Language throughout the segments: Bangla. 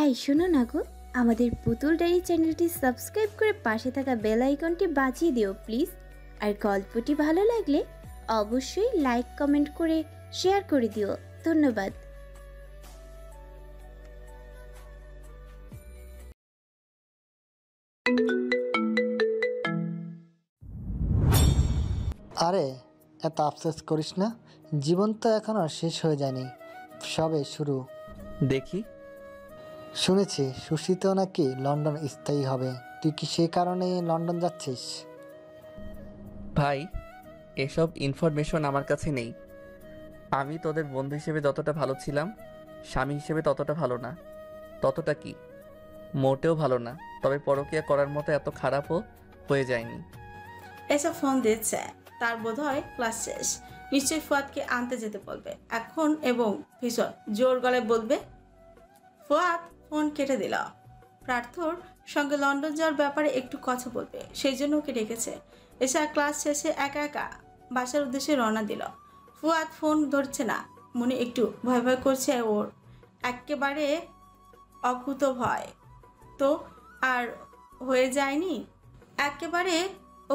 এই শোনো না গো, আমাদের পুতুল ডায়েরি চ্যানেলটি সাবস্ক্রাইব করে পাশে থাকা বেল আইকনটি বাজিয়ে দিও প্লিজ। আর গল্পটি ভালো লাগলে অবশ্যই লাইক কমেন্ট করে শেয়ার করে দিও। ধন্যবাদ। আরে এত আফসোস করিস না, জীবন তো এখনো শেষ হয়ে যায়নি, সবে শুরু। দেখি। শুনেছি সুশীতও নাকি লন্ডন স্থায়ী হবে, তুই কি সে কারণে লন্ডন যাচ্ছিস? ভাই, এসব ইনফরমেশন আমার কাছে নেই। আমি তোদের বন্ধু হিসেবে যতটা ভালো ছিলাম, স্বামী হিসেবে ততটা ভালো না। ততটা কি, মোটেও ভালো না। তবে পরকীয়া করার মতো এত খারাপও হয়ে যায়নি। এসব ফোন দিচ্ছে, তার বোধহয় ক্লাস শেষ। নিশ্চয়ই ফুয়াদকে আনতে যেতে বলবে এখন, এবং ভীষণ জোর গলায় বলবে। ফুয়াদ ফোন কেটে দিল। প্রার্থর সঙ্গে লন্ডন যাওয়ার ব্যাপারে একটু কথা বলবে, সেই জন্য ওকে ডেকেছে। এসা ক্লাস শেষে একা একা বাসার উদ্দেশ্যে রওনা দিল। ফুয়াদ ফোন ধরছে না, মনে একটু ভয় ভয় করছে ওর। একেবারে অকুত ভয় তো আর হয়ে যায়নি, একেবারে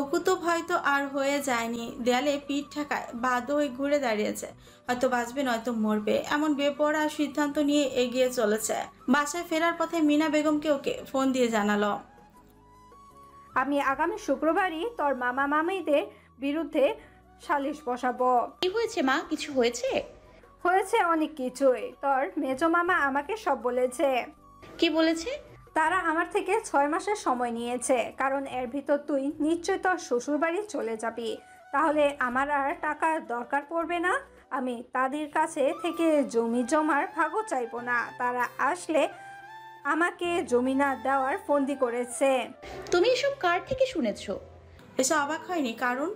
অকুত ভয় তো আর হয়ে যায়নি। দেয়ালে পিঠ ঠেকায় বাধ্য হয়ে ঘুরে দাঁড়িয়েছে। হয়তো বাঁচবে নয়তো মরবে, এমন বেপরোয়া সিদ্ধান্ত নিয়ে এগিয়ে চলেছে। বাসায় ফেরার পথে মিনা বেগমকে ওকে ফোন দিয়ে জানালো, আমি আগামী শুক্রবারই তোর মামা মামিদের বিরুদ্ধে সালিশ বসাবো। কি হয়েছে মা, কিছু হয়েছে? হয়েছে অনেক কিছুই। তোর মেজো মামা আমাকে সব বলেছে। কি বলেছে? তারা আমার থেকে 6 মাসের সময় নিয়েছে, কারণ এর ভিতর তুই নিশ্চয় তোর শ্বশুর বাড়ি চলে যাবি। তাহলে আমার আর টাকার দরকার পড়বে না। আমি তাদের কাছে থেকে জমি জমার ভাগও চাইবো না। তারা আসলে আমাকে জমি না দেওয়ার ফন্দি করেছে। তুমি এসব কার থেকে শুনেছো? এসব অবাক হয়নি, কারণ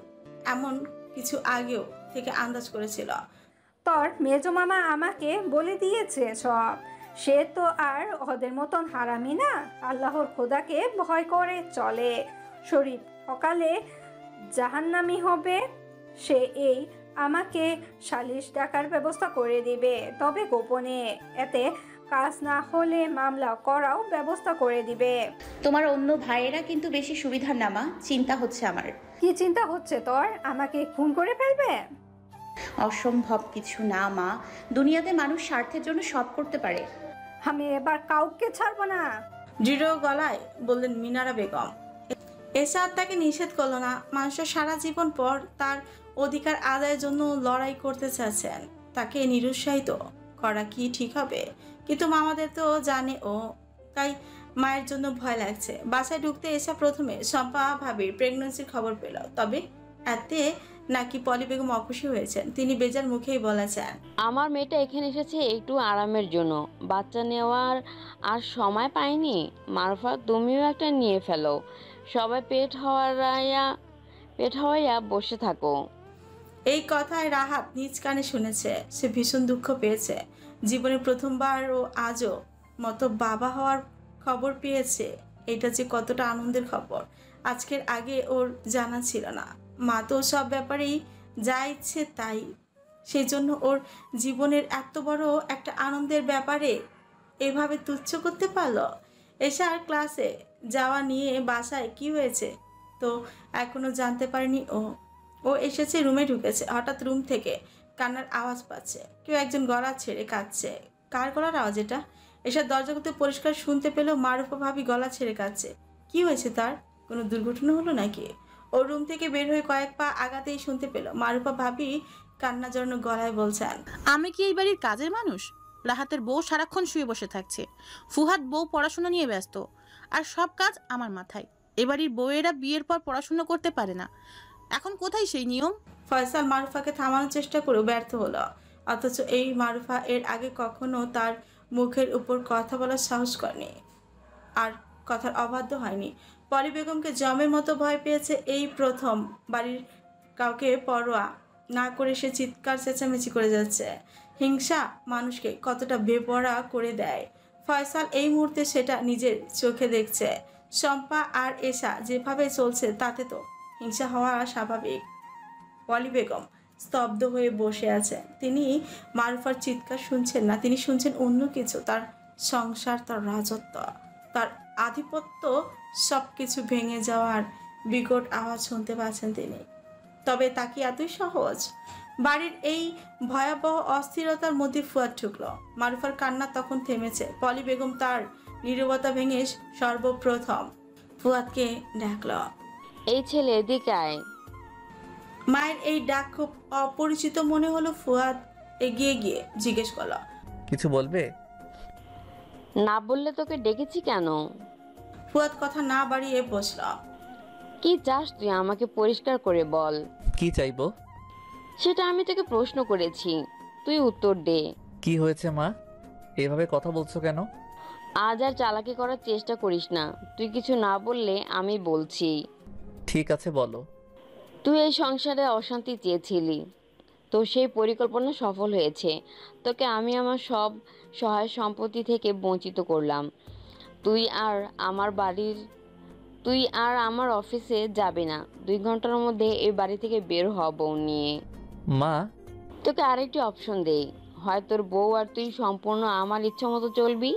এমন কিছু আগেও থেকে আন্দাজ করেছিল। তোর মেজো মামা আমাকে বলে দিয়েছে সব। সে তো আর ওদের মতন হারামি না, আল্লাহর খোদাকে ভয় করে চলে। শরীফ সকালে জাহান্নামি হবে। সে এই আমাকে সালিশ ডাকার ব্যবস্থা করে দিবে, তবে গোপনে। এতে কাজ না হলে মামলা করাও ব্যবস্থা করে দিবে। তোমার অন্য ভাইয়েরা কিন্তু বেশি সুবিধার না মা, চিন্তা হচ্ছে আমার। কি চিন্তা হচ্ছে তোর? আমাকে খুন করে ফেলবে? অসম্ভব কিছু না মা, দুনিয়াতে মানুষ স্বার্থের জন্য সব করতে পারে। আমি এবার কাউকে ছাড়বো না, দৃঢ় গলায় বললেন মিনারা বেগম। এসব তাকে নিষেধ করলো না। মানুষের সারা জীবন পর তার অধিকার আদায়ের জন্য লড়াই করতে চাচ্ছেন, তাকে নিরুৎসাহিত করা কি ঠিক হবে? কিন্তু মামাদের তো জানে ও, তাই মায়ের জন্য ভয় লাগছে। বাসায় ঢুকতে এসা প্রথমে শম্পা ভাবির প্রেগন্যান্সির খবর পেল, তবে এতে নাকি পলি বেগম অখুশি হয়েছেন। তিনি বেজার মুখেই বলেছেন, আমার মেয়েটা এখানে এসেছে একটু আরামের জন্য, বাচ্চা নেওয়ার আর সময় পাইনি। মারফা তুমিও একটা নিয়ে ফেলো, সবাই পেট হওয়াইয়া বসে থাকো। এই কথায় রাহাত নিজ কানে শুনেছে। সে ভীষণ দুঃখ পেয়েছে। জীবনে প্রথমবার ও আজও মতো বাবা হওয়ার খবর পেয়েছে। এটা যে কতটা আনন্দের খবর আজকের আগে ওর জানা ছিল না। মা তো সব ব্যাপারেই যা ইচ্ছে তাই, সেই জন্য ওর জীবনের এত বড় একটা আনন্দের ব্যাপারে এভাবে তুচ্ছ করতে পারলো। এশার ক্লাসে যাওয়া নিয়ে বাসায় কি হয়েছে তো এখনো জানতে পারেনি ও। ও এসেছে, রুমে ঢুকেছে, হঠাৎ রুম থেকে কান্নার আওয়াজ পাচ্ছে। কেউ একজন গলা ছেড়ে কাঁদছে। কার গলার আওয়াজ এটা? এসব দরজা করতে পরিষ্কার শুনতে পেল মারুফা ভাবি গলা ছেড়ে কাঁদছে। কি হয়েছে তার? কোনো দুর্ঘটনা হলো নাকি? ও রুম থেকে বের হয়ে কয়েক পা আগাতেই শুনতে পেল মারুফা ভাবি কান্না জড়ানো গলায় বলছেন, আমি কি এই বাড়ির কাজের মানুষ? রাহাতের বউ সারাক্ষণ শুয়ে বসে থাকছে, ফুহাদ বউ পড়াশোনা নিয়ে ব্যস্ত, আর সব কাজ আমার মাথায়। এ বাড়ির বউয়েরা বিয়ের পর পড়াশোনা করতে পারে না, এখন কোথায় সেই নিয়ম? ফয়সাল মারুফাকে থামানোর চেষ্টা করেও ব্যর্থ হলো। অথচ এই মারুফা এর আগে কখনো তার মুখের উপর কথা বলার সাহস করেনি, আর কথার অবাধ্য হয়নি। পলি বেগমকে জমের মতো ভয় পেয়েছে এই প্রথম। বাড়ির কাউকে পরোয়া না করে সে চিৎকার চেঁচামেচি করে যাচ্ছে। হিংসা মানুষকে কতটা বেপরোয়া করে দেয়, ফয়সাল এই মুহূর্তে সেটা নিজের চোখে দেখছে। শম্পা আর এশা যেভাবে চলছে তাতে তো হিংসা হওয়া স্বাভাবিক। পলি বেগম স্তব্ধ হয়ে বসে আছেন। তিনি মারুফার চিৎকার শুনছেন না, তিনি শুনছেন অন্য কিছু। তার সংসার, তার রাজত্ব, তার আধিপত্য সবকিছু ভেঙে যাওয়ার বিকট আওয়াজ শুনতে পাচ্ছেন তিনি। তবে তা কি এতই সহজ? বাড়ির এই ভয়াবহ অস্থিরতার মধ্যে ফুয়াদ ঢুকল। মারুফার কান্না তখন থেমেছে। পলি বেগম তার নীরবতা ভেঙে সর্বপ্রথম ফুয়াদকে ডাকল। এই ছেলে এদিকে আয়। মায়ের এই ডাক খুব অপরিচিত মনে হলো। ফুয়াদ এগিয়ে গিয়ে জিজ্ঞেস করল, কিছু বলবে? না বললে তোকে ডেকেছি কেন? ফুয়াদ কথা না বাড়িয়ে বসল। কি চাস তুই আমাকে পরিষ্কার করে বল। কি চাইবো? সেটা আমি তোকে প্রশ্ন করেছি, তুই উত্তর দে। কি হয়েছে মা, এভাবে কথা বলছো কেন? আজ আর চালাকি করার চেষ্টা করিস না। তুই কিছু না বললে আমি বলছি। ঠিক আছে বলো। তুই এই সংসারে অশান্তি চেয়েছিলি, তো সেই পরিকল্পনা সফল হয়েছে। তোকে আমি আমার সব সহায় সম্পত্তি থেকে বঞ্চিত করলাম। তুই আর আমার অফিসে যাবে না। 2 ঘন্টার মধ্যে এই বাড়ি থেকে বের হ বউ নিয়ে। মা, তোকে আরেকটি অপশন দেই, হয় তোর বউ আর তুই সম্পূর্ণ আমার ইচ্ছা মতো চলবি,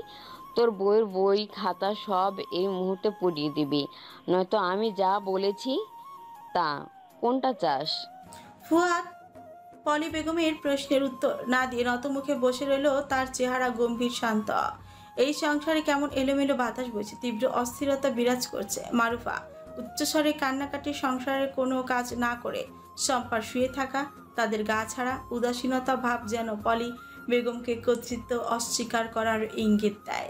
তোর বউয়ের বই খাতা সব এই মুহূর্তে পুড়িয়ে দিবি, নয়তো আমি যা বলেছি তা। কোনটা চাস? ফুয়াদ পলি বেগমের প্রশ্নের উত্তর না দিয়ে নতমুখে বসে রইল। তার চেহারা গম্ভীর শান্ত। এই সংসারে কেমন এলোমেলো বাতাস বইছে, তীব্র অস্থিরতা বিরাজ করছে। মারুফা উচ্চস্বরে কান্নাকাটি। সংসারের কোনো কাজ না করে সম্পার শুয়ে থাকা, তাদের গা ছাড়া উদাসীনতা ভাব যেন পলি বেগমকে কর্তৃত্ব অস্বীকার করার ইঙ্গিত দেয়।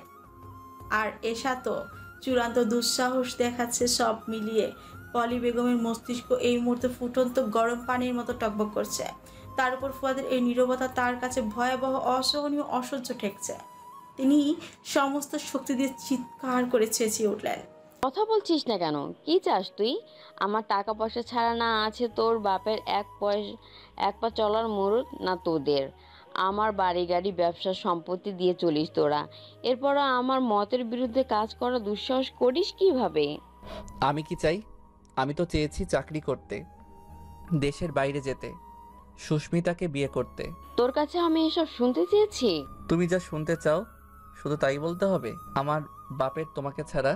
আর এসা তো চূড়ান্ত দুঃসাহস দেখাচ্ছে। সব মিলিয়ে পলি বেগমের মস্তিষ্ক এই মুহূর্তে ফুটন্ত গরম পানির মতো টকবক করছে। তার উপর ফুয়াদের এই নীরবতা তার কাছে ভয়াবহ, অসহনীয়, অসহ্য ঠেকছে। তিনি সমস্ত শক্তি দিয়ে চিৎকার করে চেঁচিয়ে উঠলেন, কথা বলছিস না কেন? কি চাস তুই? আমার টাকা পয়সা ছাড়া না আছে তোর বাপের এক পা চলার মুরুদ, না তোদের। আমার বাড়ি গাড়ি ব্যবসা সম্পত্তি দিয়ে চলিস তোরা, এরপরও আমার মতের বিরুদ্ধে কাজ করা দুঃসাহস করিস কিভাবে? আমি কি চাই? আমি তো চেয়েছি চাকরি করতে, দেশের বাইরে যেতে, সুস্মিতাকে বিয়ে করতে। তোর কাছে আমি এসব শুনতে চেয়েছি? তুমি যা শুনতে চাও শুধু তাই বলতে হবে? আমার বাপের তোমাকে ছাড়া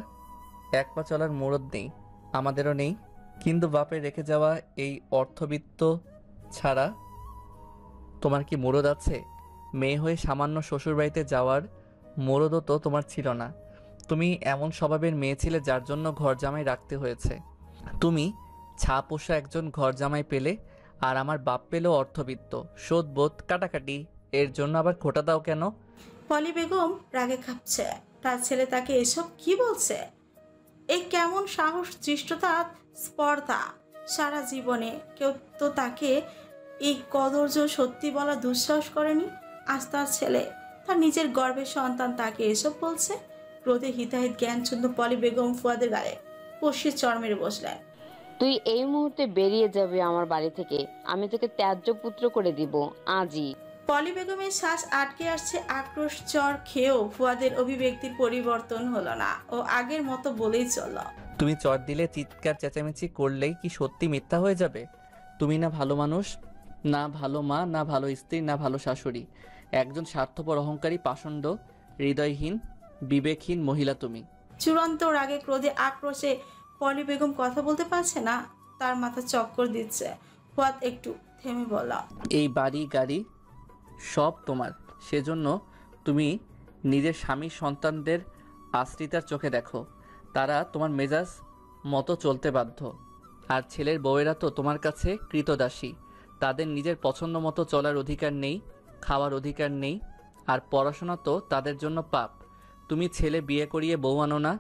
1 পা চলার মুরদ নেই, আমাদেরও নেই। কিন্তু বাপের রেখে যাওয়া এই অর্থবিত্ত ছাড়া তোমার কি মুরদ আছে? মেয়ে হয়ে সামান্য শ্বশুরবাড়িতে যাওয়ার মুরদও তো তোমার ছিল না। তুমি এমন স্বভাবের মেয়ে ছিলে যার জন্য ঘর জামাই রাখতে হয়েছে। তুমি ছা পোষা একজন ঘর জামাই পেলে, আর আমার বাপ পেল অর্থবিত্ত, শোধবোধ, কাটাকাটি। এর জন্য আবার খোটা দাও কেন? পলি বেগম রাগে কাঁপছে। তার ছেলে তাকে এসব কি বলছে? এই কেমন সাহস, ধৃষ্টতা, স্পর্ধা! সারা জীবনে কেউ তো তাকে এই কদর্য সত্যি বলা দুঃসাহস করেনি। আজ তার ছেলে, তার নিজের গর্ভের সন্তান, তাকে এসব বলছে। ক্রোধে হিতাহিত জ্ঞান শূন্য পলি বেগম ফুয়াদের গায়ে কষিয়ে চড় মেরে বসলেন। তুই এই মুহূর্তে বেরিয়ে যাবি আমার বাড়ি থেকে, আমি তোকে ত্যায্য পুত্র করে দিব আজই। পলি বেগমের শ্বাস আটকে আসছে। আক্রোশ চর খেয়েও ফুয়াদের অভিব্যক্তির পরিবর্তন হলো না। ও আগের মতো বলেই চলল, তুমি চট দিলে, চিৎকার চেঁচামেচি করলেই কি সত্যি মিথ্যা হয়ে যাবে? তুমি না ভালো মানুষ, না ভালো মা, না ভালো স্ত্রী, না ভালো শাশুড়ি। একজন স্বার্থপর, অহংকারী, পাষণ্ড, হৃদয়হীন, বিবেকহীন মহিলা তুমি। চূড়ান্ত রাগে, ক্রোধে, আক্রোশে পলি বেগম কথা বলতে পারছে না। তার মাথা চক্কর দিচ্ছে। ফুয়াদ একটু থেমে বলল, এই বাড়ি গাড়ি সব তোমার, সেজন্য তুমি নিজের স্বামী সন্তানদের আশ্রিতার চোখে দেখো। তারা তোমার মেজাজ মতো চলতে বাধ্য। আর ছেলের বউয়েরা তো তোমার কাছে কৃতদাসী। তাদের নিজের পছন্দ মতো চলার অধিকার নেই, খাওয়ার অধিকার নেই। আর পড়াশোনা তো তাদের জন্য পাপ। তুমি ছেলে বিয়ে করিয়ে বউ আনো না,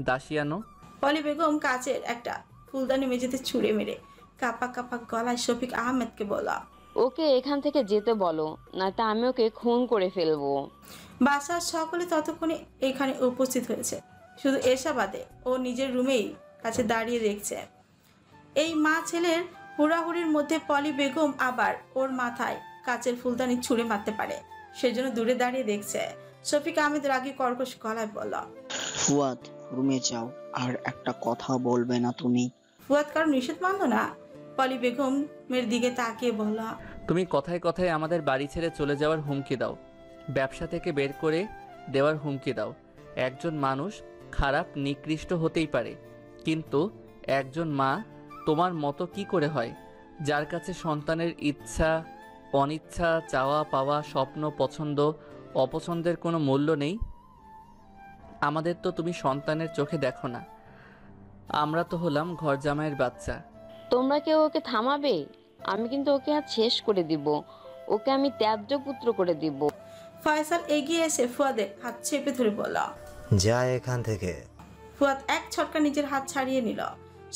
দাসী আনো। পলি বেগম কাচের একটা ফুলদানি মেঝেতে ছুঁড়ে মেরে কাপা কাপা গলায় শফিক আহমেদকে বলা, ওকে এখান থেকে যেতে বলো, নয়তো আমি ওকে খুন করে ফেলবো। বাসার সকলে ততক্ষণে এখানে উপস্থিত হয়েছে। শুধু এসা বাদে ও নিজের রুমেই কাছে দাঁড়িয়ে দেখছে। এই মা ছেলের হুড়াহুড়ির মধ্যে পলি বেগম আবার ওর মাথায় কাচের ফুলদানি ছুঁড়ে মারতে পারে, সেজন্য দূরে দাঁড়িয়ে দেখছে। শফিক আহমেদ রাগে কর্কশ গলায় বলল, ফুয়াদ, রুমে যাও, আর একটা কথা বলবে না তুমি। ফুয়াদ কারো নিষেধ মানল না। পলি বেগমের দিকে তাকিয়ে বলল, তুমি কথায় কথায় আমাদের বাড়ি ছেড়ে চলে যাওয়ার হুমকি দাও। ব্যবসা থেকে বের করে দেওয়ার হুমকি দাও। একজন মানুষ খারাপ নিকৃষ্ট হতেই পারে, কিন্তু একজন মা তোমার মতো কি করে হয়, যার কাছে সন্তানের ইচ্ছা অনিচ্ছা, চাওয়া পাওয়া, স্বপ্ন, পছন্দ অপছন্দের কোনো মূল্য নেই? আমাদের তো তুমি সন্তানের চোখে দেখো না, আমরা তো হলাম ঘর জামাইয়ের বাচ্চা। তোমরা কেউ ওকে থামাবে? আমি কিন্তু ওকে আজ শেষ করে দিব। ওকে আমি ত্যায্য পুত্র করে দিব। ফয়সাল এগিয়ে এসে ফুয়াদের হাত চেপে ধরে বলল, যা এখান থেকে। ফুয়াদ এক ছটকা নিজের হাত ছাড়িয়ে নিল।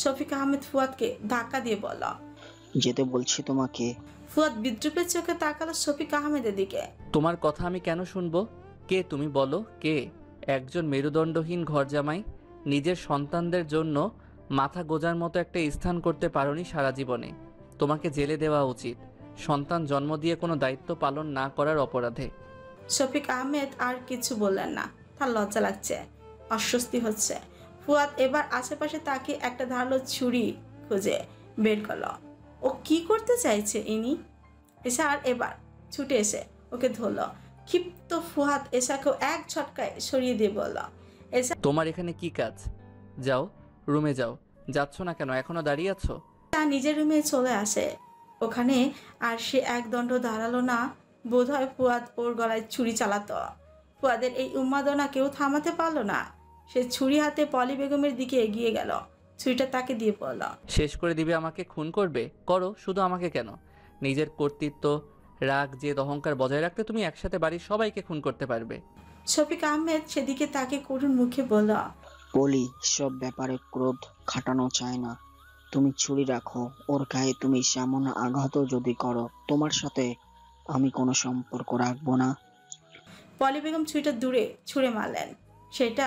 শফিক আহমেদ ফুয়াদকে ধাক্কা দিয়ে বলল, যেতে বলছি তোমাকে। ফুয়াদ বিদ্রুপের চোখে তাকালো শফিক আহমেদের দিকে। তোমার কথা আমি কেন শুনবো? কে তুমি বলো, কে? একজন মেরুদণ্ডহীন ঘর জামাই, নিজের সন্তানদের জন্য মাথা গোজার মতো একটা স্থান করতে পারোনি সারা জীবনে। তোমাকে জেলে দেওয়া উচিত, সন্তান জন্ম দিয়ে কোনো দায়িত্ব পালন না করার অপরাধে। শফিক আহমেদ আর কিছু বললেন না। তার লজ্জা লাগছে, অস্বস্তি হচ্ছে। ফুয়াদ এবার আশেপাশে তাকিয়ে একটা ধারালো ছুরি খুঁজে বের করলো। ও কি করতে চাইছে ইনি? এসা আর এবার ছুটে এসে ওকে ধরলো। ক্ষিপ্ত ফুয়াদ এসাকেও এক ঝটকায় সরিয়ে দিয়ে বলল, এসা তোমার এখানে কি কাজ? যাও, রুমে যাও। যাচ্ছ না কেন? এখনো দাঁড়িয়ে আছো? নিজের রুমে চলে আসে। ওখানে আর সে এক দণ্ড দাঁড়ালো না। বোধহয় ফুয়াদ ওর গলায় ছুরি চালাতো। ফুয়াদের এই উন্মাদনা কেউ থামাতে পারলো না। সে ছুরি হাতে পলি বেগমের দিকে এগিয়ে গেল। ছুরিটা তাকে দিয়ে পড়ল। শেষ করে দিবে আমাকে? খুন করবে? করো, শুধু আমাকে কেন? নিজের কর্তৃত্ব, রাগ, জেদ, অহংকার বজায় রাখতে তুমি একসাথে বাড়ির সবাইকে খুন করতে পারবে। শফিক আহমেদ সেদিকে তাকে করুণ মুখে বলল, বলি, সব ব্যাপারে ক্রোধ খাটানো চায় না। তুমি ছুরি রাখো। ওর গায়ে তুমি সামন আঘাত যদি করো, তোমার সাথে আমি কোনো সম্পর্ক রাখবো না। পলি বেগম ছুরিটা দূরে ছুঁড়ে মারলেন। সেটা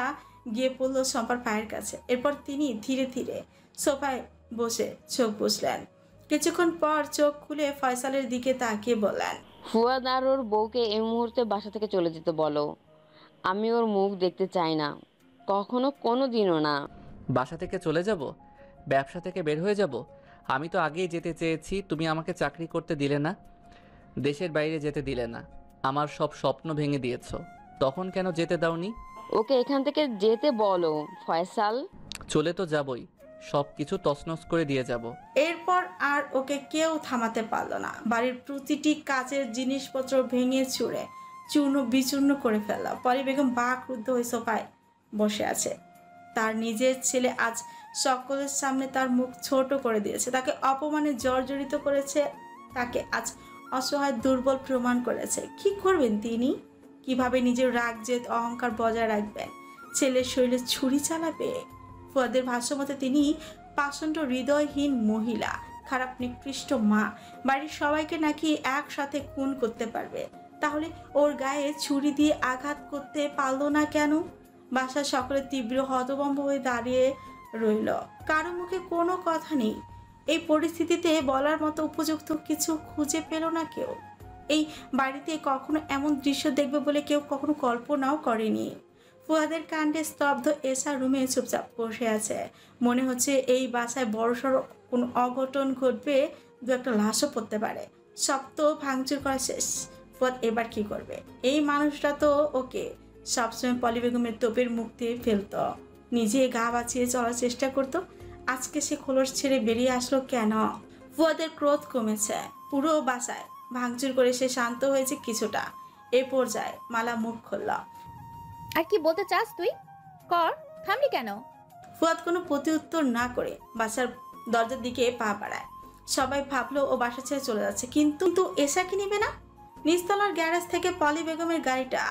গিয়ে পড়ল শম্পার পায়ের কাছে। এরপর তিনি ধীরে ধীরে সোফায় বসে চোখ বুঝলেন। কিছুক্ষণ পর চোখ খুলে ফয়সালের দিকে তাকিয়ে বললেন, ফুয়াদ আর ওর বউকে এই মুহূর্তে বাসা থেকে চলে যেতে বলো। আমি ওর মুখ দেখতে চাই না, কখনো কোনো দিনও না। বাসা থেকে চলে যাব? ব্যবসা থেকে বের হয়ে যাব? আমি তো আগেই যেতে চেয়েছি, তুমি আমাকে চাকরি করতে দিলে না, দেশের বাইরে যেতে দিলে না, আমার সব স্বপ্ন ভেঙে দিয়েছো। তখন কেন যেতে দাওনি? ওকে এখান থেকে যেতে বলো ফয়সাল। চলে তো যাবই, সব কিছু তছনছ করে দিয়ে যাব। এরপর আর ওকে কেউ থামাতে পারল না। বাড়ির প্রতিটি কাজের জিনিসপত্র ভেঙে চুড়ে চূর্ণ বিচূর্ণ করে ফেলল। পলি বেগম বাকরুদ্ধ হয়ে সোফায় বসে আছে। তার নিজের ছেলে আজ সকলের সামনে তার মুখ ছোট করে দিয়েছে, তাকে অপমানে জর্জরিত করেছে, তাকে আজ অসহায় দুর্বল প্রমাণ করেছে। কি করবেন তিনি? কিভাবে নিজের রাগ, জেদ, অহংকার বজায় রাখবেন? ছেলের শরীরে ছুরি চালাবে? ফুয়াদের ভাষ্যমতে তিনি পাষণ্ড হৃদয়হীন মহিলা, খারাপ নিকৃষ্ট মা, বাড়ির সবাইকে নাকি একসাথে খুন করতে পারবে। তাহলে ওর গায়ে ছুরি দিয়ে আঘাত করতে পারলো না কেন? বাসার সকলে তীব্র হতভম্ব হয়ে দাঁড়িয়ে রইল। কারো মুখে কোনো কথা নেই। এই পরিস্থিতিতে বলার মতো উপযুক্ত কিছু খুঁজে পেল না কেউ। এই বাড়িতে কখনো এমন দৃশ্য দেখবে বলে কেউ কখনো কল্পনাও করেনি। ফুয়াদের কাণ্ডে স্তব্ধ এসা রুমে চুপচাপ বসে আছে। মনে হচ্ছে এই বাসায় বড়সড় কোনো অঘটন ঘটবে, দু একটা লাশও পড়তে পারে। সব তো ভাঙচুর করা শেষ। ফুয়াদ এবার কি করবে? এই মানুষটা তো ওকে সবসময় পলি বেগমের তোপের মুখ দিয়ে ফেলত, নিজে গা বাঁচিয়ে চলার চেষ্টা করত। আজকে সে খোলস ছেড়ে বেরিয়ে আসলো কেন? ফুয়াদের ক্রোধ কমেছে। পুরো বাসায় ভাঙচুর করে সে শান্ত হয়েছে কিছুটা। এ পর্যায়ে মালা মুখ খুলল। আর কি বলতে চাস তুই? কর, থামলি কেন? ফুয়াদ কোনো প্রতিউত্তর না করে বাসার দরজার দিকে পা বাড়ায়। সবাই ভাবলো ও বাসা ছেড়ে চলে যাচ্ছে, কিন্তু এসা কি নিবে না? নিচতলার গ্যারেজ থেকে পলি বেগমের গাড়িটা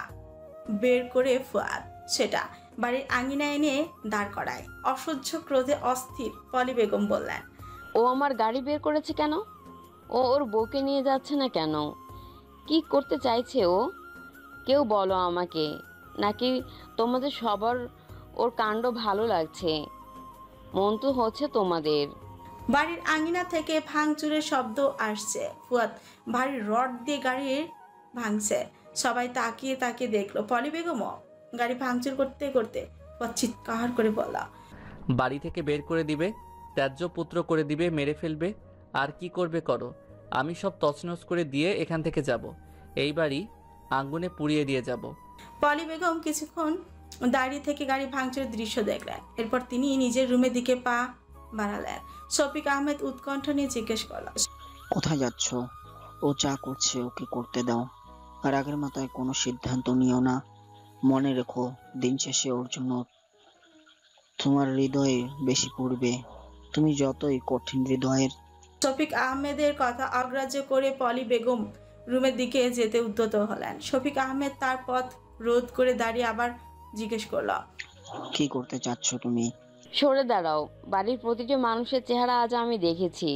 বের করে ফুয়াদ সেটা বাড়ির আঙিনায় এনে দাঁড় করায়। অসহ্য ক্রোধে অস্থির পলি বেগম বললেন, ও আমার গাড়ি বের করেছে কেন? ও ওর বউকে নিয়ে যাচ্ছে না কেন? কি করতে চাইছে ও? কেউ বলো আমাকে। নাকি তোমাদের সবার ওর কাণ্ড ভালো লাগছে? মন তো হচ্ছে তোমাদের। বাড়ির আঙিনা থেকে ভাঙচুরের শব্দ আসছে। ফুয়াদ ভারী রড দিয়ে গাড়ির ভাঙছে। সবাই তাকিয়ে তাকিয়ে দেখলো। পলি বেগমও গাড়ি ভাঙচুর করতে করতে ফুয়াদ চিৎকার করে বলা, বাড়ি থেকে বের করে দিবে, ত্যায্য পুত্র করে দিবে, মেরে ফেলবে, আর কি করবে করো। আমি সব তছনছ করে দিয়ে এখান থেকে যাব। এই বাড়ি আঙ্গুনে পুড়িয়ে দিয়ে যাব। পলি বেগম কিছুক্ষণ দাঁড়িয়ে থেকে গাড়ি ভাঙচুরের দৃশ্য দেখলেন। এরপর তিনি নিজের রুমের দিকে পা বাড়ালেন। শফিক আহমেদ উৎকণ্ঠ নিয়ে জিজ্ঞেস করল, কোথায় যাচ্ছ? ও যা করছে ওকে করতে দাও, আর আগের মাথায় কোনো সিদ্ধান্ত নিও না। মনে রেখো, দিন শেষে ওর জন্য তোমার হৃদয়ে বেশি পড়বে, তুমি যতই কঠিন হৃদয়ের। শফিক আহমেদের কথা অগ্রাহ্য করে পলি বেগম রুমের দিকে যেতে উদ্যত হলেন। শফিক আহমেদ তার পথ রোধ করে দাঁড়িয়ে আবার জিজ্ঞেস করল, কি করতে চাচ্ছ তুমি? সরে দাঁড়াও, বাড়ির প্রতিটি মানুষের চেহারা আজ আমি দেখেছি।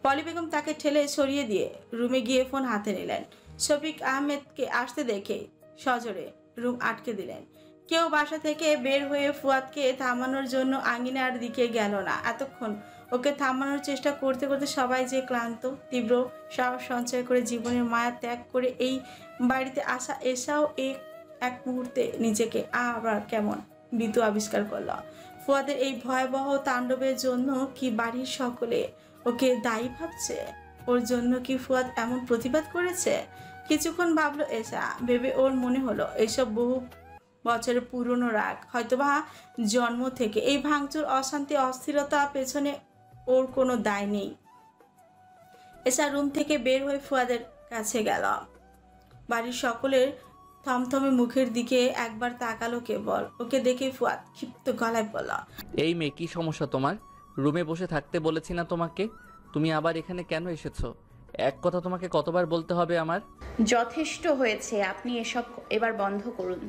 পলি বেগম তাকে ঠেলে সরিয়ে দিয়ে রুমে গিয়ে ফোন হাতে নিলেন। শফিক আহমেদকে আসতে দেখে সজোরে রুম আটকে দিলেন। কেউ বাসা থেকে বের হয়ে ফুয়াদকে থামানোর জন্য আঙিনার দিকে গেল না। এতক্ষণ ওকে থামানোর চেষ্টা করতে করতে সবাই যে ক্লান্ত। তীব্র সাহস সঞ্চয় করে জীবনের মায়া ত্যাগ করে এই বাড়িতে আসা এসাও এক মুহূর্তে নিজেকে আবার কেমন ভীতু আবিষ্কার করল। ফুয়াদের এই ভয়াবহ তাণ্ডবের জন্য কি বাড়ির সকলে ওকে দায়ী ভাবছে? ওর জন্য কি ফুয়াদ এমন প্রতিবাদ করেছে? কিছুক্ষণ ভাবলো এসা, ভেবে ওর মনে হলো এইসব বহু বছরের পুরনো রাগ, হয়তোবা জন্ম থেকে। এই ভাঙচুর, অশান্তি, অস্থিরতা পেছনে ওর কোনো দায় নেই। এসা রুম থেকে বের হয়ে ফুয়াদের কাছে গেল। বাড়ির সকলের থমথমে মুখের দিকে একবার তাকালো কেবল। ওকে দেখে ফুয়াদ ক্ষিপ্ত গলায় বলল, এই মেয়ে, কি সমস্যা তোমার? রুমে বসে থাকতে বলেছি না তোমাকে? তুমি আবার এখানে কেন এসেছো? এক কথা তোমাকে কতবার বলতে হবে আমার? যথেষ্ট হয়েছে, আপনি এসব এবার বন্ধ করুন।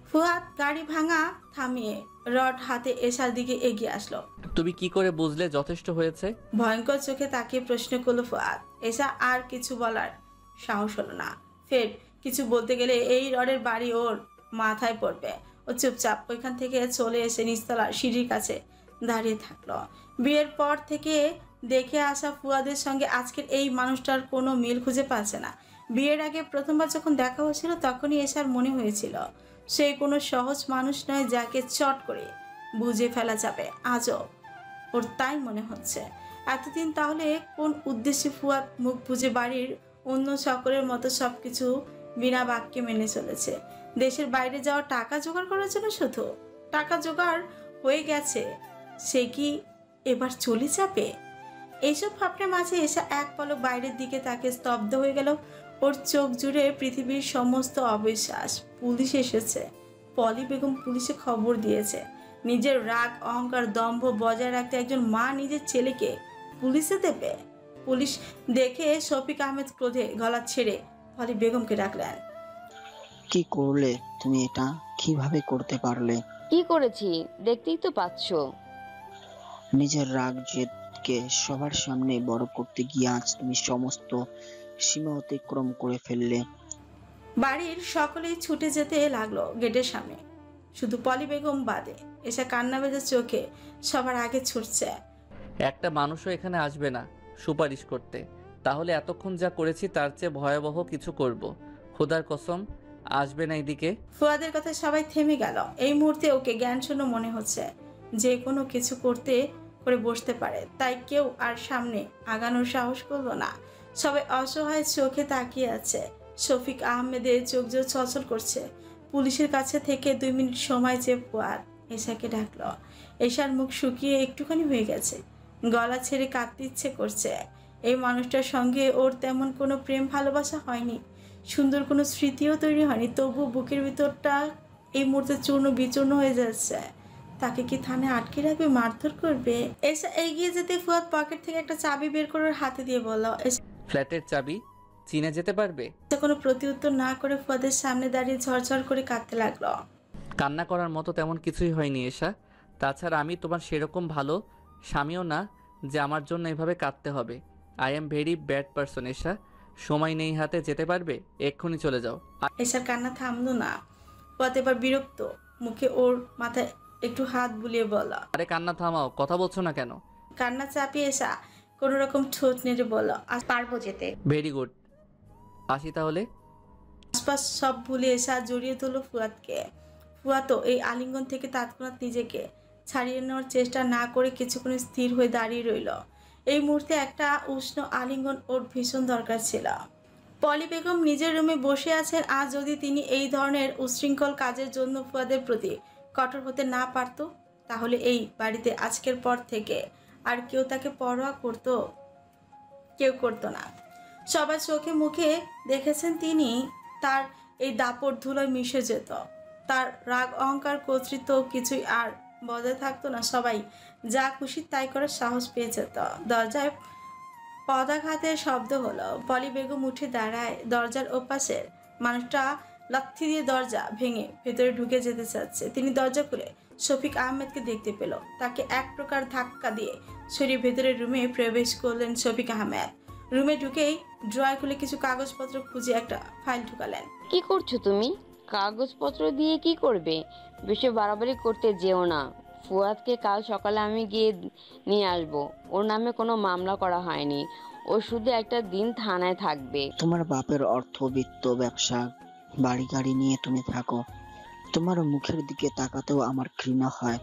ফুয়াদ গাড়ি ভাঙা থামিয়ে রড হাতে এসার দিকে এগিয়ে আসলো। তুমি কি করে বুঝলে যথেষ্ট হয়েছে? ভয়ঙ্কর চোখে তাকিয়ে প্রশ্ন করলো ফুয়াদ। এসা আর কিছু বলার সাহস হলো না। ফের কিছু বলতে গেলে এই রডের বাড়ি ওর মাথায় পড়বে। ও চুপচাপ ওইখান থেকে চলে এসে নিচতলার সিঁড়ির কাছে দাঁড়িয়ে থাকলো। বিয়ের পর থেকে দেখে আসা ফুয়াদের সঙ্গে আজকের এই মানুষটার কোনো মিল খুঁজে পাচ্ছে না। বিয়ের আগে প্রথমবার যখন দেখা হয়েছিল তখনই এসার মনে হয়েছিল সে কোনো সহজ মানুষ নয় যাকে চট করে বুঝে ফেলা যাবে। আজও ওর তাই মনে হচ্ছে। এতদিন তাহলে কোন উদ্দেশ্যে ফুয়াদ মুখ বুঝে বাড়ির অন্য সকলের মতো সবকিছু বিনা বাক্যে মেনে চলেছে? দেশের বাইরে যাওয়ার টাকা জোগাড় করার জন্য? শুধু টাকা জোগাড় হয়ে গেছে, সে কি এবার চলে যাবে? এইসব ভাবনার মাঝে এসে এক পলক বাইরের দিকে তাকে স্তব্ধ হয়ে গেল। ওর চোখ জুড়ে পৃথিবীর সমস্ত অবিশ্বাস। পুলিশ এসেছে। পলি বেগম পুলিশে খবর দিয়েছে। নিজের রাগ, অহংকার, দম্ভ বজায় রাখতে একজন মা নিজের ছেলেকে পুলিশে দেবে? পুলিশ দেখে শফিক আহমেদ ক্রোধে গলা ছেড়ে পলি বেগমকে ডাকলেন। কি করলে তুমি এটা? কিভাবে করতে পারলে? কি করেছি দেখতেই তো পাচ্ছ। নিজের রাগ জেদকে সবার সামনে বড় করতে গিয়ে আজ তুমি সমস্ত সীমা অতিক্রম করে ফেললে। বাড়ির সকলেই ছুটে যেতে লাগলো গেটের সামনে, শুধু পলি বেগম বাদে। এসে কান্না ভেজা চোখে সবার আগে ছুটছে। একটা মানুষও এখানে আসবে না সুপারিশ করতে। তাহলে এতক্ষণ যা করেছি তার চেয়ে ভয়াবহ কিছু করব। খোদার কসম, আসবে না এদিকে। ফুয়াদের কথা সবাই থেমে গেল। এই মুহূর্তে ওকে জ্ঞানশূন্য মনে হচ্ছে, যে কোনো কিছু করতে করে বসতে পারে। তাই কেউ আর সামনে আগানোর সাহস করলো না। সবাই অসহায় চোখে তাকিয়ে আছে। শফিক আহমেদের চোখ জোর ছলছল করছে। পুলিশের কাছে থেকে 2 মিনিট সময় চেয়ে ফুয়াদ এশাকে ডাকলো। এশার মুখ শুকিয়ে একটুখানি হয়ে গেছে, গলা ছেড়ে কাঁদতে ইচ্ছে করছে। এই মানুষটার সঙ্গে ওর তেমন কোনো প্রেম ভালোবাসা হয়নি, সুন্দর কোনো স্মৃতিও তৈরি হয়নি। তবু বুকের ভিতরটা এই মুহূর্তে চূর্ণ বিচূর্ণ হয়ে যাচ্ছে। তাকে কি থানায় আটকে রাখবে, মারধর করবে? এসা এগিয়ে যেতে ফুয়াদ পকেট থেকে একটা চাবি বের করে হাতে দিয়ে বলল। ফ্ল্যাটের চাবি চিনে যেতে পারবে? কোনো প্রতিউত্তর না করে ফুয়াদের সামনে দাঁড়িয়ে ঝরঝর করে কাঁদতে লাগলো। কান্না করার মতো তেমন কিছুই হয়নি এশা। তাছাড়া আমি তোমার সেরকম ভালো স্বামীও না যে আমার জন্য এভাবে কাঁদতে হবে। I am very bad person Esha. সময় নেই হাতে, যেতে পারবে? এক্ষুনি চলে যাও। এশার কান্না থামলো না। ফুয়াদ এবার বিরক্ত মুখে ওর মাথায় একটু হাত বুলিয়ে বলল, আরে কান্না থামাও, কথা বলছো না কেন? কান্না চাপিয়ে এসা কোনো রকম ঠোঁট নেড়ে বলল, পারবো যেতে। ভেরি গুড, আসি তাহলে। আশপাশ সব ভুলে এসা জড়িয়ে তুলো ফুয়াদকে। ফুয়াদ এই আলিঙ্গন থেকে তৎক্ষণাৎ নিজেকে ছাড়িয়ে নেওয়ার চেষ্টা না করে কিছুক্ষণ স্থির হয়ে দাঁড়িয়ে রইল। এই মুহূর্তে একটা উষ্ণ আলিঙ্গন ওর ভীষণ দরকার ছিল। পলি বেগম নিজের রুমে বসে আছেন। আজ যদি তিনি এই ধরনের উচ্ছৃঙ্খল কাজের জন্য ফুয়াদের প্রতি কঠোর হতে না পারত, তাহলে এই বাড়িতে আজকের পর থেকে আর কেউ তাকে পরোয়া করতো না। সবার চোখে মুখে দেখেছেন তিনি, তার এই দাপট ধুলোয় মিশে যেত। তার রাগ অহংকার কর্তৃত্ব কিছুই আর বজায় থাকতো না। সবাই যা খুশি তাই করার সাহস পেয়ে যেত। দরজায় পদাঘাতের শব্দ হলো। পলি বেগম উঠে দাঁড়ায়। দরজার ওপাশের মানুষটা লাথি দিয়ে দরজা ভেঙে ভেতরে ঢুকে যেতে চাচ্ছে। তিনি দরজা খুলে শফিক আহমেদকে দেখতে পেল। তাকে এক প্রকার ধাক্কা দিয়ে সরিয়ে ভেতরের রুমে প্রবেশ করলেন শফিক আহমেদ। রুমে ঢুকেই ড্রয়ার খুলে কিছু কাগজপত্র খুঁজে একটা ফাইল ঢুকালেন। কি করছো তুমি? কাগজপত্র দিয়ে কি করবে? বেশি বাড়াবাড়ি করতে যেও না। ফুয়াদকে কাল সকালে আমি গিয়ে নিয়ে আসবো। ওর নামে কোনো মামলা করা হয়নি। ও শুধু একটা দিন থানায় থাকবে। তোমার বাপের অর্থবিত্ত ব্যবসা, বাড়ি গাড়ি নিয়ে তুমি থাকো। তোমার মুখের দিকে তাকাতেও আমার ঘৃণা হয়।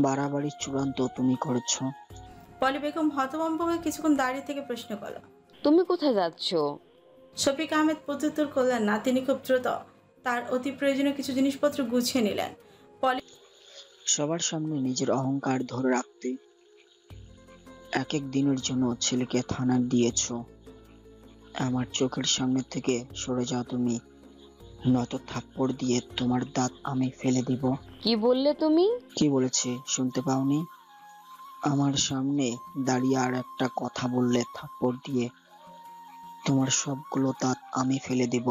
বাড়াবাড়ি চূড়ান্ত তুমি করেছো। পলি বেগম হতভম্ব হয়ে কিছুক্ষণ দাঁড়িয়ে থেকে প্রশ্ন করল, তুমি কোথায় যাচ্ছ? শফিক আহমেদ প্রত্যুত্তর করলেন না। তিনি খুব দ্রুত তার অতি প্রয়োজনীয় কিছু জিনিসপত্র গুছিয়ে নিলেন। পলি সবার সামনে নিজের অহংকার ধরে রাখতে এক এক দিনের জন্য ছেলেকে থানায় দিয়েছো। আমার চোখের সামনে থেকে সরে যাও তুমি, নয়তো থাপ্পড় দিয়ে তোমার দাঁত আমি ফেলে দিব। কি বললে তুমি? কি বলেছি শুনতে পাওনি? আমার সামনে দাঁড়িয়ে আর একটা কথা বললে থাপ্পড় দিয়ে তোমার সবগুলো দাঁত আমি ফেলে দেব।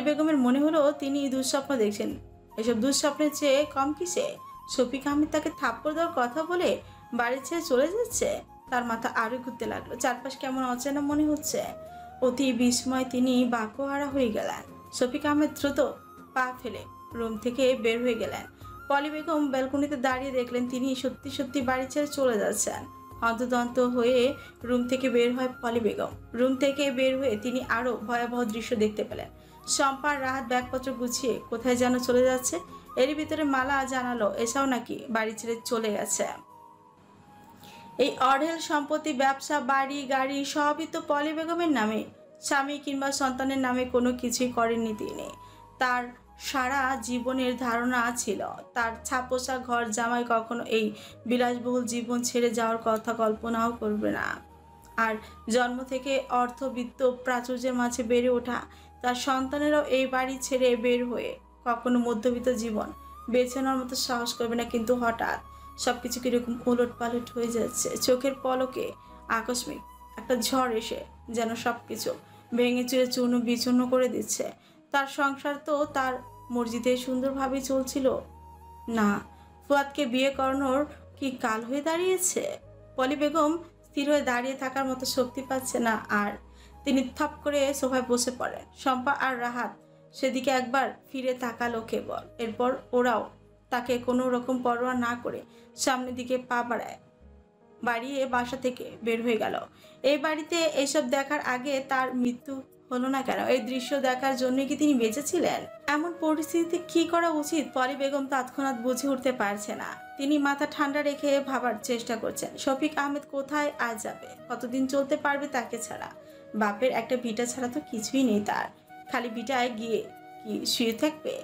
বেগমের মনে হলো তিনি দুঃস্বপ্ন দেখছেন। এসব দুঃস্বপ্নের চেয়ে কম কিসে শফিক আহমেদ তাকে থাপ্পড় দেওয়ার কথা বলে বাড়ি ছেড়ে চলে যাচ্ছে। তার মাথা আরো ঘুরতে লাগলো। চারপাশ কেমন অচেনা মনে হচ্ছে। অতি বিস্ময় তিনি বাকহারা হয়ে গেলেন। শফিক আহমেদ দ্রুত পা ফেলে রুম থেকে বের হয়ে গেলেন। পলি বেগম ব্যালকনিতে দাঁড়িয়ে দেখলেন তিনি সত্যি সত্যি বাড়ি ছেড়ে চলে যাচ্ছেন। হন্তদন্ত হয়ে রুম থেকে বের হয় পলি বেগম। রুম থেকে বের হয়ে তিনি আরো ভয়াবহ দৃশ্য দেখতে পেলেন। শম্পার রাহাত ব্যাগপত্র গুছিয়ে কোথায় যেন চলে যাচ্ছে। এর ভিতরে মালা জানালো এসাও নাকি বাড়ি ছেড়ে চলে গেছে। এই অঢেল সম্পত্তি, ব্যবসা, বাড়ি গাড়ি সবই তো পলি বেগমের নামে। স্বামী কিংবা সন্তানের নামে কোনো কিছুই করেননি তিনি। তার সারা জীবনের ধারণা ছিল তার ছাপোষা ঘর জামাই কখনো এই বিলাসবহুল জীবন ছেড়ে যাওয়ার কথা কল্পনাও করবে না। আর জন্ম থেকে অর্থবিত্ত প্রাচুর্যের মাঝে বেড়ে ওঠা তার সন্তানেরাও এই বাড়ি ছেড়ে বের হয়ে কখনো মধ্যবিত্ত জীবন বেছে নেওয়ার মতো সাহস করবে না। কিন্তু হঠাৎ সবকিছু কিরকম উলট পালট হয়ে যাচ্ছে। চোখের পলকে আকস্মিক একটা ঝড় এসে যেন সবকিছু ভেঙে চুরে চূর্ণ বিচূর্ণ করে দিচ্ছে। তার সংসার তো তার মর্জিতে সুন্দরভাবে চলছিল না। ফুয়াদকে বিয়ে করানোর কি কাল হয়ে দাঁড়িয়েছে? পলি বেগম স্থির হয়ে দাঁড়িয়ে থাকার মতো শক্তি পাচ্ছে না আর। তিনি থপ করে সোফায় বসে পড়েন। শম্পা আর রাহাত সেদিকে একবার ফিরে তাকালো কেবল। এরপর ওরাও তাকে কোনো রকম পরোয়া না করে সামনের দিকে পা বাড়িয়ে বাসা থেকে বের হয়ে গেল। এই বাড়িতে এসব দেখার আগে তার মৃত্যু হলো না কেন? এই দৃশ্য দেখার জন্য কি তিনি বেঁচেছিলেন? এমন পরিস্থিতিতে কি করা উচিত পলি বেগম তৎক্ষণাৎ বুঝে উঠতে পারছে না। তিনি মাথা ঠান্ডা রেখে ভাবার চেষ্টা করছেন। শফিক আহমেদ কোথায় আজ যাবে? কতদিন চলতে পারবে তাকে ছাড়া? বাপের একটা ভিটা ছাড়া তো কিছুই নেই তার। খালি ভিটায় গিয়ে কি শুয়ে থাকবে?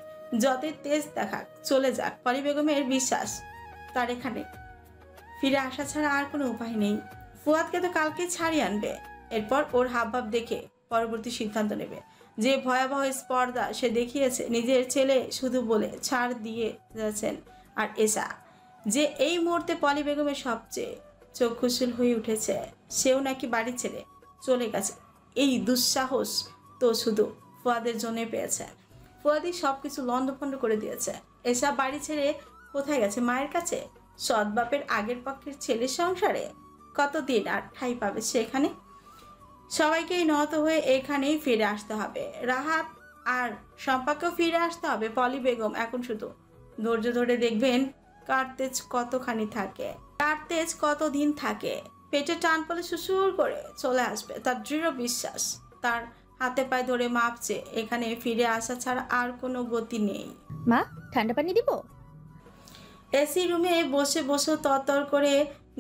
যতই তেজ দেখাক চলে যাক। পলি বেগমের বিশ্বাস তার এখানে ফিরে আসা ছাড়া আর কোনো উপায় নেই। ফুয়াদকে তো কালকে ছাড়িয়ে আনবে। এরপর ওর হাবভাব দেখে পরবর্তী সিদ্ধান্ত নেবে। যে ভয়াবহ স্পর্ধা সে দেখিয়েছে, নিজের ছেলে শুধু বলে ছাড় দিয়ে যাচ্ছেন। আর এসা যে এই মুহূর্তে পলি বেগমের সবচেয়ে চক্ষুশীল হয়ে উঠেছে, সেও নাকি বাড়ি ছেড়ে চলে গেছে। এই দুঃসাহস তো শুধু ফুয়াদের জন্য পেয়েছে। ফুয়াদি সবকিছু লন্ডভন্ড করে দিয়েছে। এসা বাড়ি ছেড়ে কোথায় গেছে? মায়ের কাছে? সৎ বাপের আগের পক্ষের ছেলের সংসারে? কতদিন আর ঠাঁই পাবে সেখানে? সবাইকেই নত হয়ে এখানেই ফিরে আসতে হবে। রাহাত আর শম্পাকেও ফিরে আসতে হবে। পলি বেগম এখন শুধু ধৈর্য ধরে দেখবেন কার তেজ কতখানি থাকে, কার তেজ কতদিন থাকে। পেটে টান পলে সুসুর করে চলে আসবে তার দৃঢ় বিশ্বাস। তার হাতে পায়ে ধরে মাপছে এখানে ফিরে আসা ছাড়া আর কোনো গতি নেই। মা, ঠান্ডা পানি দিব? এসি রুমে বসে বসে তরতর করে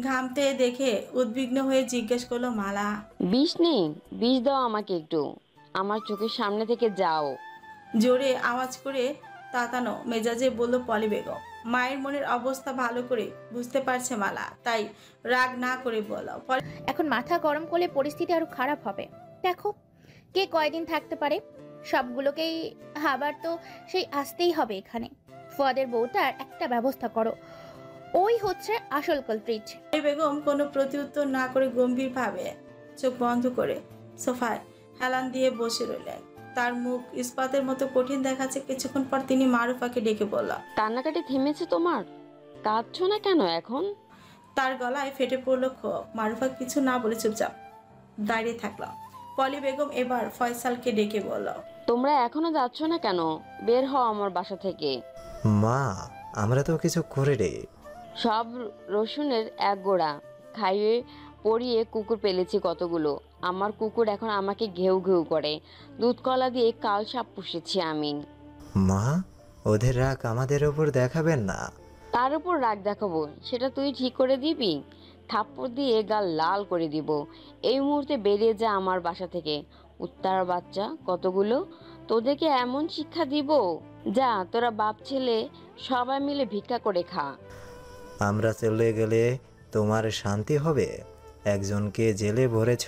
ঘামতে দেখে উদ্বিগ্ন হয়ে জিজ্ঞেস করলো মালা। বিষ নেই? বিষ দাও আমাকে একটু। আমার চোখের সামনে থেকে যাও। জোরে আওয়াজ করে তাতানো মেজাজে বলল পলি বেগম। মায়ের মনের অবস্থা ভালো করে বুঝতে পারছে মালা, তাই রাগ না করে বলল, এখন মাথা গরম করলে পরিস্থিতি আরো খারাপ হবে। দেখো কে কয়দিন থাকতে পারে, সবগুলোকেই আবার তো সেই আসতেই হবে এখানে। ফুয়াদের বউটার একটা ব্যবস্থা করো, ওই হচ্ছে আসল কালপ্রিট। পলি বেগম কোনো প্রত্যুত্তর না করে গম্ভীরভাবে চোখ বন্ধ করে সোফায় হেলান দিয়ে বসে রইলেন। তার মুখ ইস্পাতের মতো কঠিন দেখাচ্ছে। কিছুক্ষণ পর তিনি মারুফাকে ডেকে বলল, কান্নাকাটি থেমেছে তোমার? কাঁদছো না কেন এখন? তার গলায় ফেটে পড়ল ক্ষোভ। মারুফা কিছু না বলে চুপচাপ দাঁড়িয়ে থাকলো। পলি বেগম এবার ফয়সালকে ডেকে বলল, তোমরা এখনো যাচ্ছ না কেন? বের হও আমার বাসা থেকে। মা, আমরা তো কিছু করে রে। সব রসুনের এক গোড়া খাইয়ে পরিয়ে কুকুর পেলেছি কতগুলো। আমার কুকুর এখন আমাকে ঘেউ ঘেউ করে। দুধ কলা দিয়ে কাল সাপ পুষেছি আমি। মা, ওদের রাগ আমাদের ওপর দেখাবেন না। তার উপর রাগ দেখাবো সেটা তুই ঠিক করে দিবি? থাপ্পড় দিয়ে গাল লাল করে দিব। এই মুহূর্তে বেরিয়ে যা আমার বাসা থেকে। উত্তার বাচ্চা কতগুলো, তোদেরকে এমন শিক্ষা দিব? যা, তোরা বাপ ছেলে সবাই মিলে ভিক্ষা করে খা। আমরা চলে গেলে তোমার শান্তি হবে? একজনকে জেলে ভরেছ,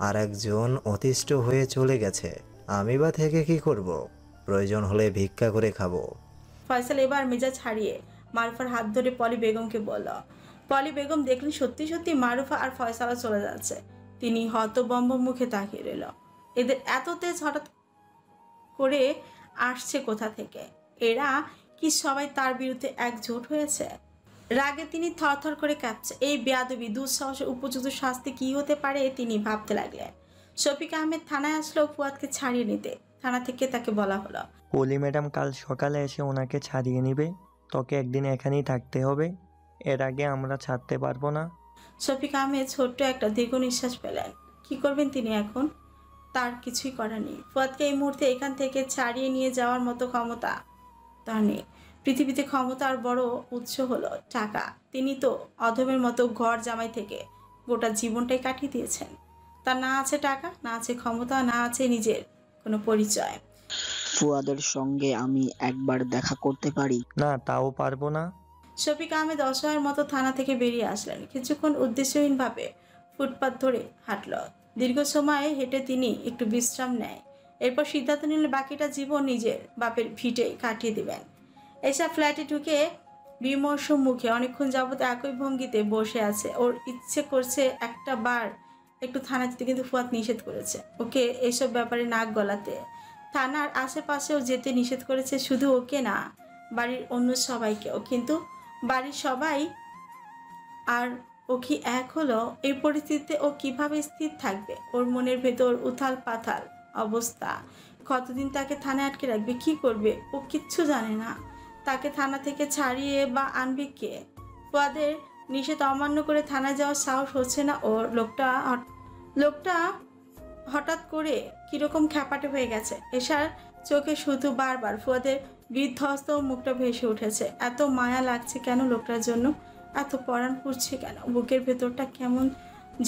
আর একজন অতিষ্ঠ হয়ে চলে গেছে। আমি বা থেকে কি করব? প্রয়োজন হলে ভিক্ষা করে খাবো। ফয়সাল এবার মেজাজ হারিয়ে মারুফার হাত ধরে পলি বেগমকে বলল। পলি বেগম দেখলেন সত্যি সত্যি মারুফা আর ফয়সালা চলে যাচ্ছে। তিনি হতবম্ব মুখে তাকিয়ে রইল। এদের এত তেজ হঠাৎ করে আসছে কোথা থেকে? এরা কি সবাই তার বিরুদ্ধে একজোট হয়েছে? রাগে তিনি থরথর করে কাঁপছে। এই বেয়াদবি দুঃসাহসের উপযুক্ত শাস্তি কি হতে পারে তিনি ভাবতে লাগলেন। শফিক আহমেদ থানায় আসলো ফুয়াদকে ছাড়িয়ে নিতে। থানা থেকে তাকে বলা হলো, পলি ম্যাডাম কাল সকালে এসে ওনাকে ছাড়িয়ে নেবে। তোকে একদিন এখানেই থাকতে হবে, এর আগে আমরা ছাড়তে পারবো না। শফিক আহমেদ ছোট্ট একটা দীর্ঘ নিঃশ্বাস পেলেন। কি করবেন তিনি এখন? তার কিছুই করার নেই। ফুয়াদকে এই মুহূর্তে এখান থেকে ছাড়িয়ে নিয়ে যাওয়ার মতো ক্ষমতা তার নেই। পৃথিবীতে ক্ষমতার বড় উৎস হলো টাকা। তিনি তো অধমের মতো ঘর জামাই থেকে গোটা জীবনটাই কাটিয়ে দিয়েছেন। তার না আছে টাকা, না আছে ক্ষমতা, না আছে নিজের কোনো পরিচয়। ফুয়াদের সঙ্গে আমি একবার দেখা করতে পারি? না, তাও পারবো না। শফিক আহমেদ অসহায়ের মতো থানা থেকে বেরিয়ে আসলেন। কিছুক্ষণ উদ্দেশ্যহীনভাবে ফুটপাত ধরে হাঁটল। দীর্ঘ সময় হেঁটে তিনি একটু বিশ্রাম নেয়। এরপর সিদ্ধান্ত নিলে বাকিটা জীবন নিজের বাপের ভিটেই কাটিয়ে দিবেন। এসব ফ্ল্যাটে ঢুকে বিমর্ষ মুখে অনেকক্ষণ যাবত একই ভঙ্গিতে বসে আছে। ওর ইচ্ছে করছে একটা বার একটু থানা যেতে, কিন্তু ফুয়াদ নিষেধ করেছে ওকে এইসব ব্যাপারে নাক গলাতে। থানার আশেপাশেও যেতে নিষেধ করেছে, শুধু ওকে না, বাড়ির অন্য সবাইকেও। কিন্তু বাড়ির সবাই আর ও কি এক হলো? এই পরিস্থিতিতে ও কিভাবে স্থির থাকবে? ওর মনের ভেতর উথাল পাথাল অবস্থা। কতদিন তাকে থানায় আটকে রাখবে? কি করবে ও কিচ্ছু জানে না। তাকে থানা থেকে ছাড়িয়ে বা আনবে কে? ফুয়াদের নিষেধ অমান্য করে থানায় যাওয়ার সাহস হচ্ছে না ওর। লোকটা হঠাৎ করে কিরকম খ্যাপাটে হয়ে গেছে। এশার চোখে শুধু বারবার ফুয়াদের বিধ্বস্ত মুখটা ভেসে উঠেছে। এত মায়া লাগছে কেন লোকটার জন্য? এত পরাণ পুড়ছে কেন? বুকের ভেতরটা কেমন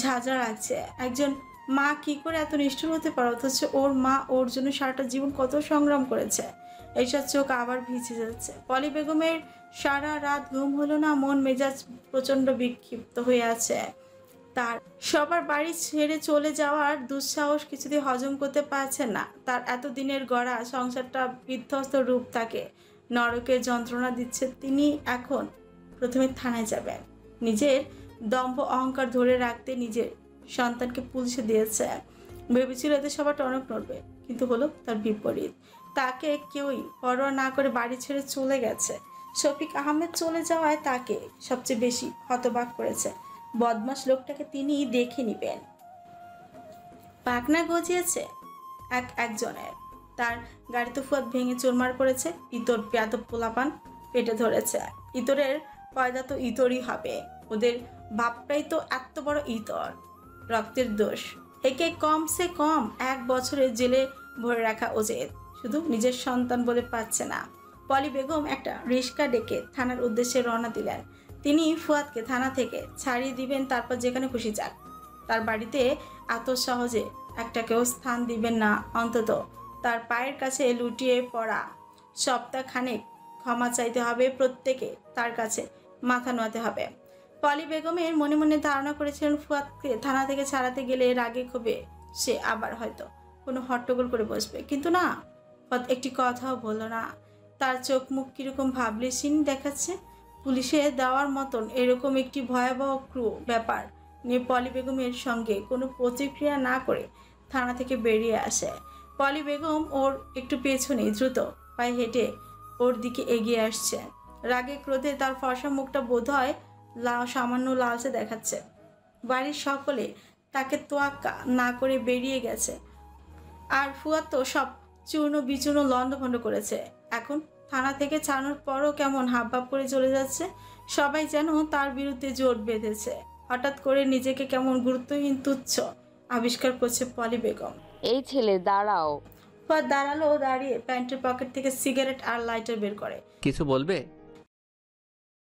ঝাঁঝা লাগছে। একজন মা কি করে এত নিষ্ঠুর হতে পারে? অথচ ওর মা ওর জন্য সারাটা জীবন কত সংগ্রাম করেছে। এইসব চোখ আবার ভিজে যাচ্ছে। পলি বেগমের সারা রাত ঘুম হলো না। মন মেজাজ প্রচণ্ড বিক্ষিপ্ত হয়ে আছে তার। সবার বাড়ি ছেড়ে চলে যাওয়ার দুঃসাহস কিছুতেই হজম করতে পারছে না। তার এতদিনের গড়া সংসারটা বিধ্বস্ত রূপ তাকে নরকের যন্ত্রণা দিচ্ছে। তিনি এখন প্রথমে থানায় যাবেন। নিজের দম্ভ অহংকার ধরে রাখতে নিজের সন্তানকে পুলিশে দিয়েছে। ভেবেছিল এতে সবার টনক নড়বে, কিন্তু হলো তার বিপরীত। তাকে কেউই পরোয়া না করে বাড়ি ছেড়ে চলে গেছে। শফিক আহমেদ চলে যাওয়ায় তাকে সবচেয়ে বেশি হতবাক করেছে। বদমাস লোকটাকে তিনি দেখে নিবেন। পাকনা গজিয়েছে একজনের। তার গাড়িতে ফুয়াদ ভেঙে চুরমার করেছে। ইতর বেয়াদব পোলাপান পেটে ধরেছে। ইতরের পয়দা তো ইতরই হবে। ওদের বাপটাই তো এত বড় ইতর। রক্তের দোষ। একে কমসে কম 1 বছরের জেলে ভরে রাখা উচিত। শুধু নিজের সন্তান বলে পাচ্ছে না। পলি বেগম একটা রিক্সা ডেকে থানার উদ্দেশ্যে রওনা দিলেন। তিনি ফুয়াদকে থানা থেকে ছাড়িয়ে দিবেন, তারপর যেখানে খুশি যাক। তার বাড়িতে এত সহজে একটাকেও স্থান দিবেন না, অন্তত তার পায়ের কাছে লুটিয়ে পড়া। সপ্তাহখানেক ক্ষমা চাইতে হবে প্রত্যেকে, তার কাছে মাথা নোয়াতে হবে। পলি বেগমের মনে মনে ধারণা করেছিলেন ফুয়াদকে থানা থেকে ছাড়াতে গেলে রাগে ক্ষোভে সে আবার হয়তো কোনো হট্টগোল করে বসবে, কিন্তু না, ফুয়াদ একটি কথাও বলল না। তার চোখ মুখ কিরকম ভাবলেশীন দেখাচ্ছে। পুলিশে দেওয়ার মতন এরকম একটি ভয়াবহ ক্রু ব্যাপার নিয়ে পলি বেগমের সঙ্গে কোনো প্রতিক্রিয়া না করে থানা থেকে বেরিয়ে আসে। পলি বেগম ওর একটু পেছনে দ্রুত পায়ে হেঁটে ওর দিকে এগিয়ে আসছে। রাগে ক্রোধে তার ফর্সা মুখটা বোধহয় সামান্য লালচে দেখাচ্ছে। বাড়ির সকলে তাকে তোয়াক্কা না করে বেরিয়ে গেছে, আর ফুয়াদ তো সব চূর্ণ বিচূর্ণ লণ্ডভণ্ড করেছে। এখন থানা থেকে ছাড়ানোর পরও কেমন হাবভাব করে চলে যাচ্ছে। সবাই যেন তার বিরুদ্ধে জোট বেঁধেছে। হঠাৎ করে নিজেকে কেমন গুরুত্বহীন তুচ্ছ আবিষ্কার করছে পলি বেগম। এই ছেলে দাঁড়াও। ফুয়াদ দাঁড়ালো, দাঁড়িয়ে প্যান্টের পকেট থেকে সিগারেট আর লাইটার বের করে। কিছু বলবে?